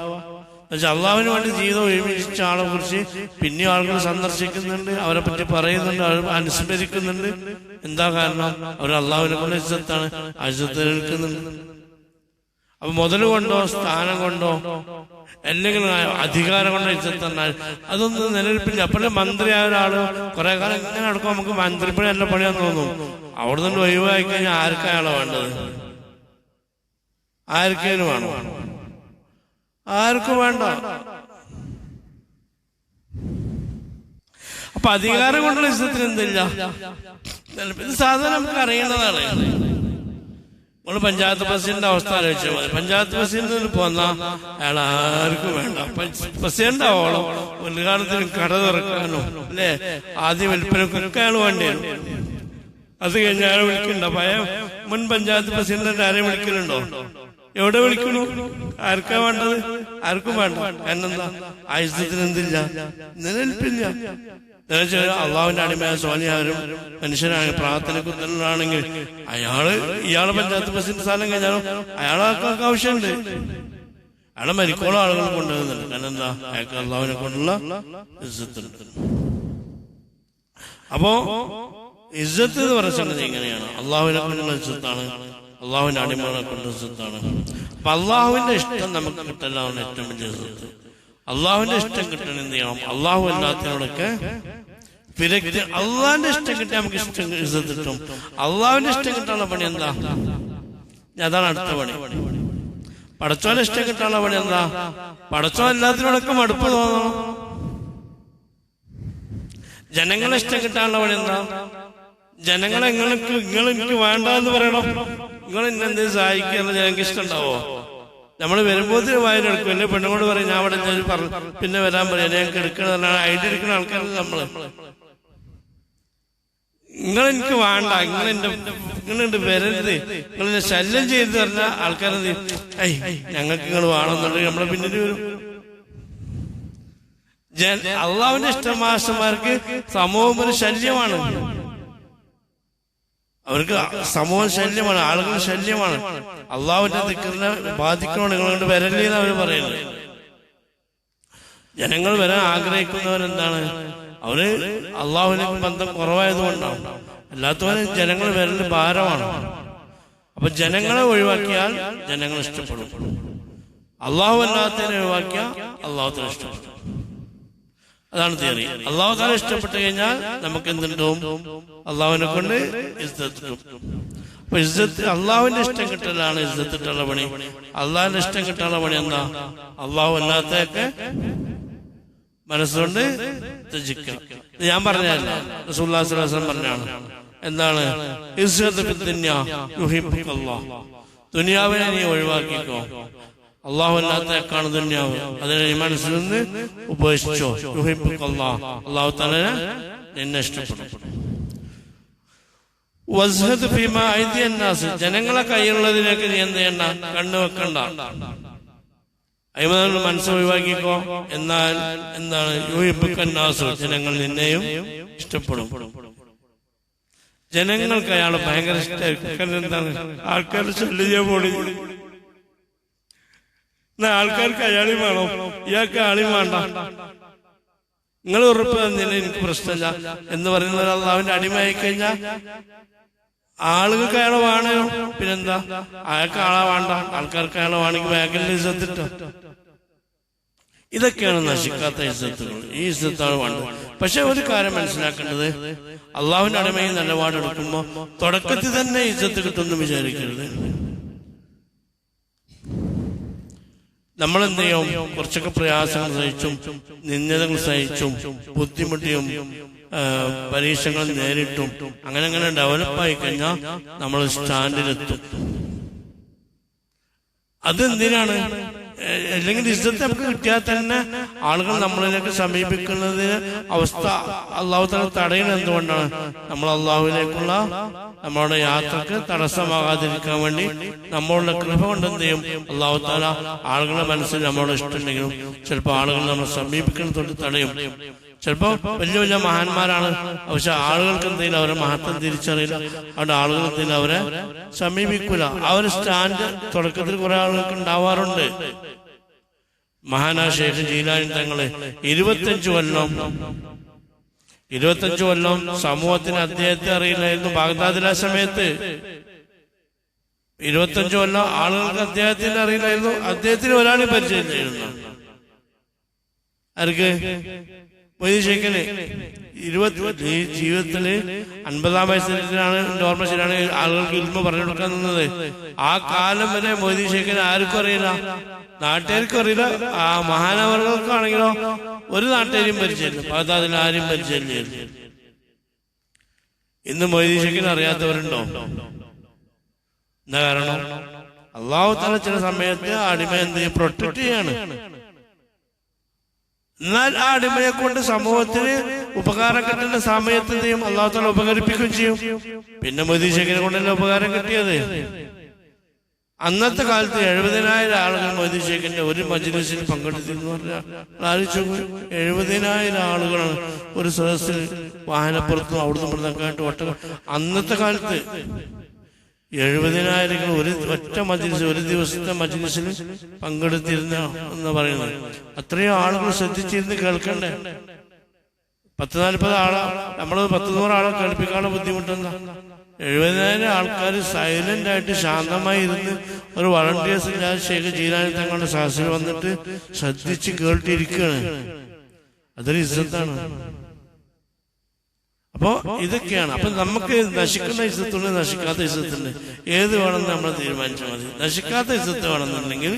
എന്നുവെച്ചാൽ അള്ളാഹുവിന് വേണ്ടി ജീവിതം ഒരുമിച്ച ആളെ കുറിച്ച് പിന്നെയും ആളുകൾ സന്ദർശിക്കുന്നുണ്ട്, അവരെ പറ്റി പറയുന്നുണ്ട്, അവർ അനുസ്മരിക്കുന്നുണ്ട്. എന്താ കാരണം? അവർ അള്ളാഹുവിനെ കൊണ്ട് ഇസ്സത്താണ്, ആ ഇസ്സത്ത് നിൽക്കുന്നുണ്ട്. അപ്പൊ മുതൽ കൊണ്ടോ സ്ഥാനം കൊണ്ടോ അല്ലെങ്കിൽ അധികാരം കൊണ്ടോ ഇസ്സത്ത് തന്നാൽ അതൊന്നും നിലനിൽപ്പില്ല. അപ്പോഴും മന്ത്രിയായ ഒരാള് കുറെ കാലം ഇങ്ങനെ നടക്കും, നമുക്ക് മന്ത്രിപ്പണി നല്ല പണിയാന്ന് തോന്നും. അവിടെ നിന്ന് ഒഴിവായി കഴിഞ്ഞാൽ ആർക്കായാളോ വേണ്ടത്? ആർക്കേലും വേണോ? ആർക്കും വേണ്ട. അപ്പൊ അധികാരം കൊണ്ടുള്ള ഇസ്സത്തിന് എന്തില്ല? ഇത് സാധാരണ നമുക്ക് അറിയേണ്ടതാണ്. നമ്മൾ പഞ്ചായത്ത് പ്രസിഡന്റ് അവസ്ഥ ആലോചിച്ചാൽ മതി. പഞ്ചായത്ത് പ്രസിഡന്റിന് പോന്ന അയാൾ ആർക്കും വേണ്ട. പ്രസിഡന്റ് ആവോളോ ഉദ്ഘാടനത്തിന് കട തുറക്കാനോ അല്ലെ ആദ്യം വിൽപ്പനക്കൊക്കെ അയാൾ വേണ്ടി വരും. അത് കഴിഞ്ഞ ആരെ വിളിക്കണ്ടോ? പഴയ മുൻ പഞ്ചായത്ത് പ്രസിഡന്റ് ആരെ വിളിക്കലുണ്ടോ? എവിടെ വിളിക്കണു? ആർക്കാ വേണ്ടത്? ആർക്കും വേണ്ട. എന്നെന്താ? ആയുധത്തിന് എന്തില്ല, നിലനിൽപ്പില്ല. അള്ളാഹുവിന്റെ അടിമയായ സ്വാലിയാരും മനുഷ്യനാണ്, പ്രാർത്ഥനയ്ക്ക് ഉത്തരവാണെങ്കിൽ ഇയാളെ പഞ്ചായത്ത് പ്രസിഡന്റ് സ്ഥാനം കഴിഞ്ഞാലും അയാൾക്ക് ആവശ്യമുണ്ട്. അയാളെ മരിക്കോളം ആളുകൾ കൊണ്ടുവരുന്നുണ്ട്. കാരണം എന്താ? അയാൾക്ക് അള്ളാഹുവിനെ കൊണ്ടുള്ള ഇസ്സത്തുണ്ട്. അപ്പോ ഇസ്സത്ത് എന്ന് പറയുന്നത് എങ്ങനെയാണ്? അള്ളാഹുവിനെ കൊണ്ടുള്ള ഇസ്സത്താണ്, അള്ളാഹുവിന്റെ അടിമകളെ കൊണ്ടുള്ള ഇസ്സത്താണ്. അപ്പൊ അള്ളാഹുവിന്റെ ഇഷ്ടം നമുക്ക് കിട്ടലാണ് ഏറ്റവും വലിയ ഇസ്സത്ത്. അള്ളാഹുവിന്റെ ഇഷ്ടം കിട്ടണം എന്ത് ചെയ്യണം? അള്ളാഹു അല്ലാത്തവരൊക്കെ വിരക്തി. അള്ളാഹിന്റെ ഇഷ്ടം കിട്ടിയാൽ നമുക്ക് ഇസ്സത്ത് കിട്ടും. അള്ളാഹുവിന്റെ ഇഷ്ടം കിട്ടാനുള്ള പണി എന്താ? അതാണ് അടുത്ത പണി. പടച്ചോനെ ഇഷ്ടം കിട്ടാനുള്ള പണി എന്താ? പടച്ചോൻ എല്ലാത്തിനോടൊക്കെ മടുപ്പ് തോന്നണം. ജനങ്ങളെ ഇഷ്ടം കിട്ടാനുള്ള പണി എന്താ? ജനങ്ങളെ നിങ്ങൾ എനിക്ക് വേണ്ടെന്ന് പറയണം. നിങ്ങൾ ഇന്നെന്തെങ്കിലും സഹായിക്കുക ജനങ്ങൾക്ക് ഇഷ്ടം ഉണ്ടാവോ? നമ്മൾ വരുമ്പോഴത്തേന് വായനെടുക്കും. അല്ലെ പെണ്ണുകൊണ്ട് പറയും ഞാൻ അവിടെ പിന്നെ വരാൻ പറയാം, ഞങ്ങൾക്ക് എടുക്കണം ഐഡിയ എടുക്കുന്ന ആൾക്കാരല്ല നമ്മള്. നിങ്ങളെനിക്ക് വേണ്ട, നിങ്ങളെന്റെ വരരുത്, നിങ്ങളെന്നെ ശല്യം ചെയ്ത് പറഞ്ഞ ആൾക്കാരെന്ത് ഞങ്ങൾക്ക് നിങ്ങൾ വേണമെന്നുണ്ടെങ്കിൽ നമ്മളെ പിന്നിൽ വരും. അള്ളാഹുവിന്റെ ഇഷ്ടമാസന്മാർക്ക് സമൂഹം ഒരു ശല്യമാണ്. അവർക്ക് സമൂഹം ശല്യമാണ്, ആളുകൾ ശല്യമാണ്. അള്ളാഹുവിന്റെ ദിക്റിനെ ബാധിക്കണം. നിങ്ങളുകൊണ്ട് വരല്ലേന്ന് അവര് പറയുന്നത്. ജനങ്ങൾ വരാൻ ആഗ്രഹിക്കുന്നവരെന്താണ്? അവര് അള്ളാഹുവിനെ ബന്ധം കുറവായതുകൊണ്ടാണ്. അല്ലാത്തവര് ജനങ്ങൾ വരല് ഭാരമാണ്. അപ്പൊ ജനങ്ങളെ ഒഴിവാക്കിയാൽ ജനങ്ങൾ ഇഷ്ടപ്പെടും. അള്ളാഹു അല്ലാത്തതിനെ ഒഴിവാക്കിയാൽ അള്ളാഹുത്തിന് ഇഷ്ടപ്പെടും. അതാണ് തിയറി. അള്ളാഹു താല ഇഷ്ടപ്പെട്ടു കഴിഞ്ഞാൽ നമുക്ക് എന്തുണ്ടാവും? അള്ളാഹുവിനെ കൊണ്ട് ഇസ്സത്ത് കിട്ടും. അപ്പൊ ഇസ്സത്ത് അള്ളാഹുവിന്റെ ഇഷ്ടം കിട്ടലാണ് ഇസ്സത്ത് കിട്ടാനുള്ള പണി. അള്ളാഹിന്റെ ഇഷ്ടം കിട്ടാനുള്ള പണി എന്താ? അള്ളാഹു അല്ലാത്തൊക്കെ മനസ്സുകൊണ്ട് ത്യജിക്കാം. ഞാൻ പറഞ്ഞല്ല, റസൂലുള്ളാഹി സ്വല്ലല്ലാഹു അലൈഹി വസല്ലം പറഞ്ഞാണ്. എന്താണ്? ഇസ്സത്ത് ഫിദ്ദുനിയ യുഹിബ്ബുക്കല്ലാഹ്. ദുനിയാവിനെ നീ ഒഴിവാക്കിക്കോ, അള്ളാഹു അല്ലാത്തക്കാണ് ദുനിയാവ്, അതിനെ നീ മനസ്സിൽ നിന്ന് ഉപേക്ഷിച്ചോ. യുഹിബ്ബുക്കല്ലാഹ്, അള്ളാഹു തആല നിന്നെ ഇഷ്ടപ്പെടും. വസ്ഹദ് ഫീമാ അയ്ദിയൻ നാസ്, ജനങ്ങളെ കയ്യിലുള്ളതിലേക്ക് നീ എന്ത് ചെയ്യണ്ട? കണ്ണു വെക്കണ്ട. അയ്മ മനസ്സ് ഒഴിവാക്കിക്കോ. എന്നാൽ എന്താണ്? യുഹിബ്ബുക്കൻ നാസ്, ജനങ്ങൾ നിന്നെയും ഇഷ്ടപ്പെടും. ജനങ്ങൾക്ക് അയാളെ ഭയങ്കര ഇഷ്ടമായിരിക്കും. എന്താണ്? ആൾക്കാർ ശല്യം പോണി. ആൾക്കാർക്ക് അയാളെയും വേണം, ഇയാൾക്ക് ആളെയും വേണ്ട. നിങ്ങൾ ഉറപ്പ് തന്നില്ല എനിക്ക് പ്രശ്നമില്ല എന്ന് പറയുന്ന അള്ളാഹുവിന്റെ അടിമയായി കഴിഞ്ഞാൽ ആളുകൾക്ക് അയാളെ വേണോ? പിന്നെന്താ? അയാൾക്ക് ആളെ വേണ്ട, ആൾക്കാർക്ക് അയാളെ വേണമെങ്കിൽ ബാങ്കിൽ ഇസ്സത്തിട്ടോ. ഇതൊക്കെയാണ് നശിക്കാത്ത ഇസ്സത്തുകൾ. ഈ ഇസ്സത്താണ് വേണ്ടത്. പക്ഷെ ഒരു കാര്യം മനസ്സിലാക്കേണ്ടത്, അള്ളാഹുവിന്റെ അടിമയിൽ നിലപാടെടുക്കുമ്പോ തുടക്കത്തിൽ തന്നെ ഇസ്സത്ത് കിട്ടുമെന്ന് വിചാരിക്കരുത്. നമ്മളെന്ത് ചെയ്യും? കുറച്ചൊക്കെ പ്രയാസങ്ങൾ സഹിച്ചും നിന്ദകൾ സഹിച്ചും ബുദ്ധിമുട്ടിയും പരീക്ഷകൾ നേരിട്ടും അങ്ങനെ ഡെവലപ്പായി കഴിഞ്ഞാൽ നമ്മൾ സ്റ്റാൻഡിലെത്തും. അതെന്തിനാണ്? അല്ലെങ്കിൽ ഇസ്സത്ത് നമുക്ക് കിട്ടിയാൽ തന്നെ ആളുകൾ നമ്മളിലേക്ക് സമീപിക്കുന്നതിന് അവസ്ഥ അള്ളാഹു തആല തടയുന്നത് എന്തുകൊണ്ടാണ്? നമ്മൾ അള്ളാഹുവിലേക്കുള്ള നമ്മളുടെ യാത്രക്ക് തടസ്സമാകാതിരിക്കാൻ വേണ്ടി നമ്മളുടെ കൃപ കൊണ്ട് എന്ത് ചെയ്യും? അള്ളാഹു തആല ആളുകളുടെ മനസ്സിൽ നമ്മളോട് ഇഷ്ടമുണ്ടെങ്കിലും ചിലപ്പോൾ ആളുകൾ നമ്മളെ സമീപിക്കുന്നത് തടയും. ചിലപ്പോ വലിയ വലിയ മഹാന്മാരാണ്, പക്ഷെ ആളുകൾക്ക് എന്തെങ്കിലും അവരെ മഹത്വം തിരിച്ചറിയില്ല. അവിടെ ആളുകൾ എന്തെങ്കിലും അവരെ സമീപിക്കൂല. അവര് സ്റ്റാൻഡ് തുടക്കത്തിൽ കുറെ ആളുകൾക്ക് ഉണ്ടാവാറുണ്ട്. മഹാനായ ശൈഖ് ജീലാനി തങ്ങള് 25 കൊല്ലം സമൂഹത്തിന് അദ്ദേഹത്തെ അറിയില്ലായിരുന്നു. ബാഗ്ദാദിലെ സമയത്ത് 25 കൊല്ലം ആളുകൾക്ക് അദ്ദേഹത്തിന് അറിയില്ലായിരുന്നു. അദ്ദേഹത്തിന് ഒരാളെ പരിചയമില്ലായിരുന്നു. ആർക്ക്? മൊയ്തീൻ ശൈഖിന് ജീവിതത്തില് 50-ാം വയസ്സിലാണ്, ഓർമ്മ ശരിയാണ്, ആളുകൾക്ക് ഇൽമ പറഞ്ഞു കൊടുക്കാൻ നിന്നത്. ആ കാലം വരെ മൊയ്തീൻ ശൈഖിന് ആർക്കും അറിയില്ല, നാട്ടുകാർക്കും അറിയില്ല. ആ മഹാനവർക്കാണെങ്കിലോ ഒരു നാട്ടുകാരെയും പരിചയമില്ല, ബാഗ്ദാദിൽ ആരെയും പരിചയമില്ല. ഇന്ന് മൊയ്തീൻ ശൈഖിനെ അറിയാത്തവരുണ്ടോ? എന്താ കാരണം? അള്ളാഹു തആല ചില സമയത്ത് അടിമ എന്ത് പ്രൊട്ടക്ട് ചെയ്യാണ്. എന്നാൽ ആ അടിമയെ കൊണ്ട് സമൂഹത്തിന് ഉപകാരം കിട്ടുന്ന സമയത്ത് ചെയ്യും, അള്ളാഹു തആല ഉപകരിപ്പിക്കുകയും ചെയ്യും. പിന്നെ മൊയ്തീൻ ശേഖിനെ കൊണ്ടല്ലേ ഉപകാരം കിട്ടിയത്. അന്നത്തെ കാലത്ത് 70,000 ആളുകൾ മൊയ്തീൻ ശേഖിന്റെ ഒരു മജ്‌ലിസിൽ പങ്കെടുത്തിരുന്നു പറഞ്ഞാൽ ആലോചിച്ചു. 70,000 ആളുകളാണ് ഒരു സദസ്സിൽ, വാഹനപ്പുറത്തും അവിടുന്ന് ഇവിടുന്നൊക്കെയായിട്ട് ഒട്ടകം. അന്നത്തെ കാലത്ത് 70,000 ഒരു ഒറ്റ മജ്‌ലിസ്, ഒരു ദിവസത്തെ മജ്‌ലിസിൽ പങ്കെടുത്തിരുന്ന എന്ന് പറയുന്നത്. അത്രയും ആളുകൾ ശ്രദ്ധിച്ചിരുന്ന് കേൾക്കണ്ടേ? 10-40 ആളെ, നമ്മൾ 100 ആളെ കേൾപ്പിക്കാനുള്ള ബുദ്ധിമുട്ടെന്താ? 70,000 ആൾക്കാർ സൈലന്റ് ആയിട്ട് ശാന്തമായി ഇരുന്ന് ഒരു വളണ്ടിയേഴ്സ് ഇല്ലാതെ ശേഖ് ജീലാനി തങ്ങളുടെ സദസ്സിൽ വന്നിട്ട് ശ്രദ്ധിച്ച് കേട്ടിരിക്കുകയാണ്. അതൊരു ഇസ്സത്താണ്. അപ്പോ ഇതൊക്കെയാണ്. അപ്പൊ നമുക്ക് നശിക്കുന്ന ഇസ്സത്തുണ്ട്, നശിക്കാത്ത ഇസ്സത്തുണ്ട്. ഏത് വേണമെന്ന് നമ്മൾ തീരുമാനിച്ചാൽ മതി. നശിക്കാത്ത ഇസ്സത്ത് വേണമെന്നുണ്ടെങ്കിൽ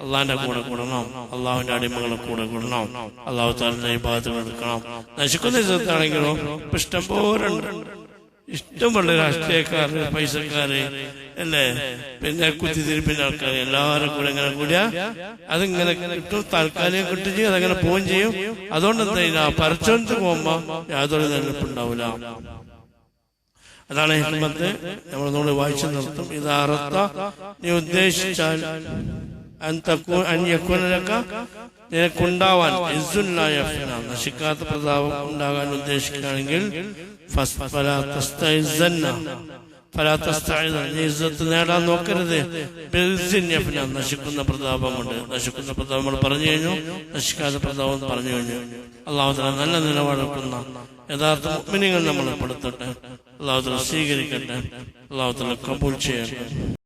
അള്ളാഹിന്റെ കൂടെ കൂടണം, അള്ളാഹുവിന്റെ അടിമകളെ കൂടെ കൂടണം, അള്ളാഹു തആലയുടെ ഇബാദത്തുകൾ എടുക്കണം. നശിക്കുന്ന ഇസ്സത്താണെങ്കിലോ ഇപ്പൊ ഇഷ്ടംപോലെ ഇഷ്ടംപോലെ രാഷ്ട്രീയക്കാര്, പൈസക്കാര്, അല്ലേ, പിന്നെ കുത്തിത്തിരിപ്പിന്റെ ആൾക്കാർ, എല്ലാവരും കൂടെ ഇങ്ങനെ കൂടിയാ അതിങ്ങനെ കിട്ടും, താൽക്കാലികം കിട്ടും ചെയ്യും, അതങ്ങനെ പോവുകയും ചെയ്യും. അതുകൊണ്ട് എന്താ പരച്ചോനത്ത് പോകുമ്പോ യാതൊരു നിലനിൽപ്പുണ്ടാവില്ല. അതാണ് ഹിക്മത്ത്. നമ്മൾ വായിച്ചു നിർത്തും. ഇതാറത്ത നീ ഉദ്ദേശിച്ചാൽ നിനക്കുണ്ടാവാൻ നശിക്കാത്ത പ്രതാപം ഉണ്ടാകാൻ ഉദ്ദേശിക്കുകയാണെങ്കിൽ നേടാൻ നോക്കരുത്. നശിക്കുന്ന പ്രതാപം കൊണ്ട്. നശിക്കുന്ന പ്രതാപം നമ്മൾ പറഞ്ഞു കഴിഞ്ഞു, നശിക്കാത്ത പ്രതാപം പറഞ്ഞു കഴിഞ്ഞു. അല്ലാഹു തആല നല്ല നിലപാടെടുക്കുന്ന യഥാർത്ഥ മുഅ്മിനീങ്ങൾ നമ്മളെ പെടുത്തട്ടെ. അല്ലാഹു തആല സ്വീകരിക്കട്ടെ. അല്ലാഹു തആല കബൂൽ ചെയ്യട്ടെ.